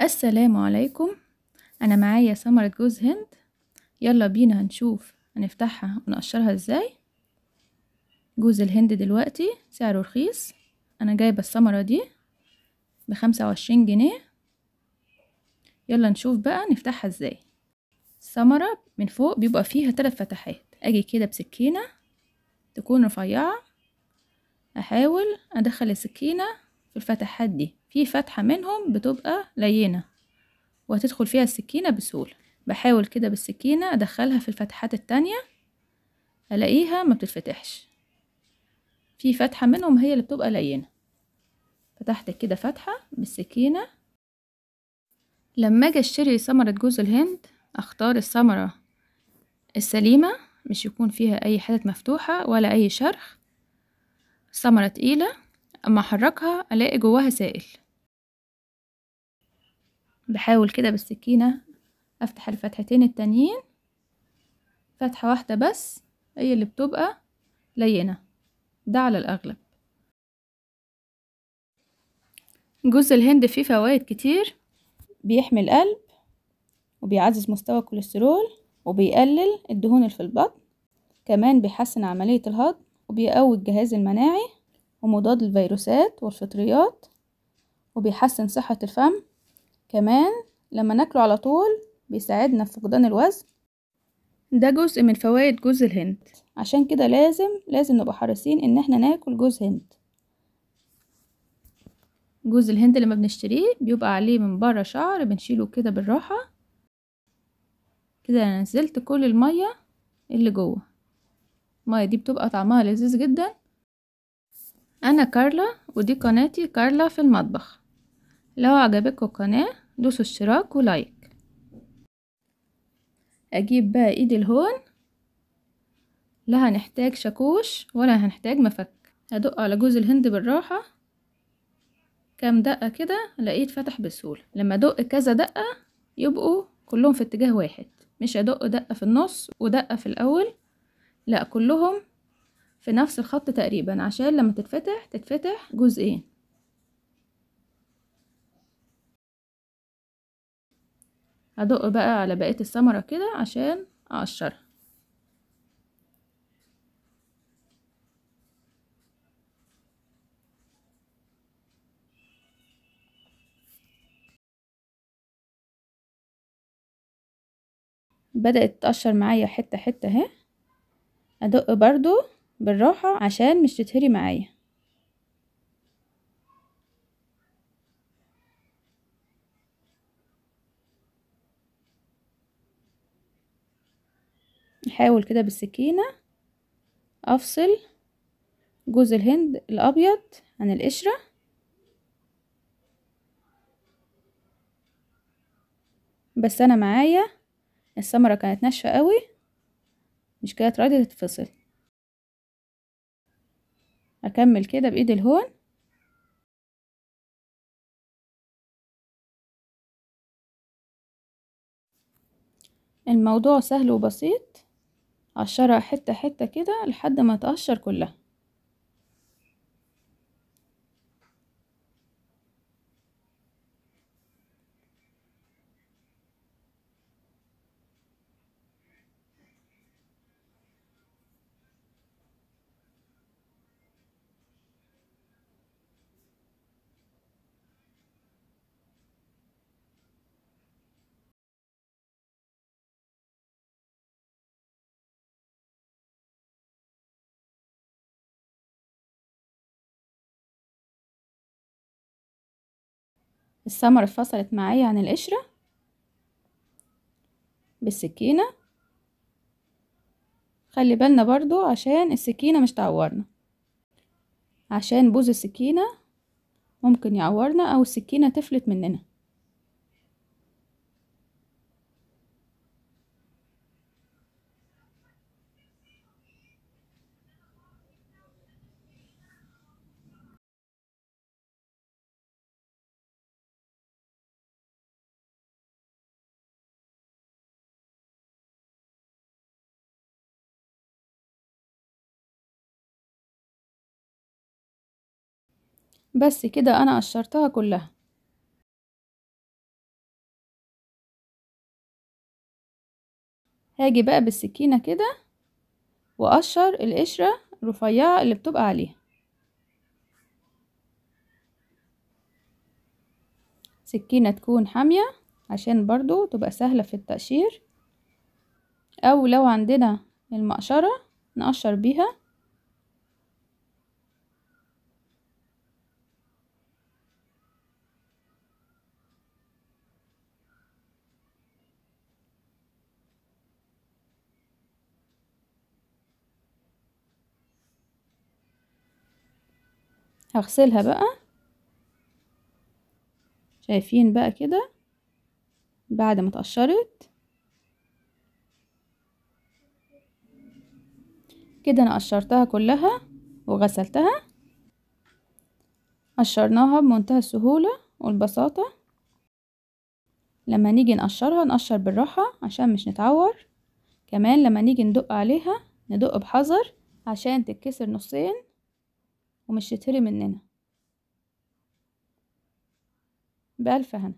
السلام عليكم. انا معايا ثمرة جوز هند. يلا بينا هنشوف هنفتحها ونقشرها ازاي. جوز الهند دلوقتي سعره رخيص. انا جايبة الثمرة دي ب25 جنيه. يلا نشوف بقى نفتحها ازاي. الثمرة من فوق بيبقى فيها 3 فتحات. اجي كده بسكينة تكون رفيعة، احاول ادخل السكينة في الفتحات دي. في فتحة منهم بتبقى لينة وهتدخل فيها السكينة بسهولة. بحاول كده بالسكينة ادخلها في الفتحات التانية، الاقيها ما بتتفتحش. في فتحة منهم هي اللي بتبقى لينة. فتحت كده فتحة بالسكينة. لما اجي اشتري ثمرة جوز الهند اختار الثمرة السليمة، مش يكون فيها اي حتت مفتوحة ولا اي شرخ. الثمرة تقيلة، اما احركها الاقي جواها سائل. بحاول كده بالسكينة افتح الفتحتين التانيين. فتحة واحدة بس هي اللي بتبقى لينة، ده على الاغلب. جوز الهند فيه فوائد كتير. بيحمي القلب، وبيعزز مستوى الكوليسترول، وبيقلل الدهون اللي في البطن. كمان بيحسن عملية الهضم، وبيقوي الجهاز المناعي، ومضاد للفيروسات والفطريات، وبيحسن صحة الفم. كمان لما ناكله على طول بيساعدنا في فقدان الوزن. ده جزء من فوائد جوز الهند. عشان كده لازم نبقى حريصين ان احنا ناكل جوز هند. جوز الهند لما بنشتريه بيبقى عليه من بره شعر، بنشيله كده بالراحة. كده أنا نزلت كل المية اللي جوه. المية دي بتبقى طعمها لذيذ جدا. انا كارلا، ودي قناتي كارلا في المطبخ. لو عجبتكم القناة دوسوا اشتراك ولايك. اجيب بقى ايدي الهون. لا هنحتاج شاكوش ولا هنحتاج مفك. هدق على جوز الهند بالراحة كام دقة كده، لقيت فتح بسهولة. لما ادق كذا دقة يبقوا كلهم في اتجاه واحد، مش ادق دقة في النص ودقة في الاول، لا كلهم في نفس الخط تقريبا، عشان لما تتفتح جزئين. هدق بقى على بقية الثمرة كده عشان اقشرها. بدأت تقشر معايا حتة حتة اهي. ادق برضو بالراحة عشان مش تتهري معايا. احاول كده بالسكينة افصل جوز الهند الابيض عن القشرة. بس انا معايا الثمرة كانت ناشفة قوي، مش كانت راضية تتفصل. اكمل كده بايد الهون. الموضوع سهل وبسيط. اقشرها حتة حتة كده لحد ما تقشر كلها. الثمرة اتفصلت معايا عن القشرة بالسكينة. خلي بالنا برضو عشان السكينة مش تعورنا، عشان بوز السكينة ممكن يعورنا او السكينة تفلت مننا. بس كده انا قشرتها كلها. هاجي بقى بالسكينة كده وأقشر القشرة الرفيعة اللي بتبقى عليها. سكينة تكون حامية عشان برضو تبقى سهلة في التقشير، او لو عندنا المقشرة نقشر بيها. هغسلها بقى. شايفين بقى كده بعد ما اتقشرت كده انا قشرتها كلها وغسلتها. قشرناها بمنتهى السهولة والبساطة. لما نيجي نقشرها نقشر بالراحة عشان مش نتعور. كمان لما نيجي ندق عليها ندق بحذر عشان تتكسر نصين ومش تتهري مننا. بألف هنا.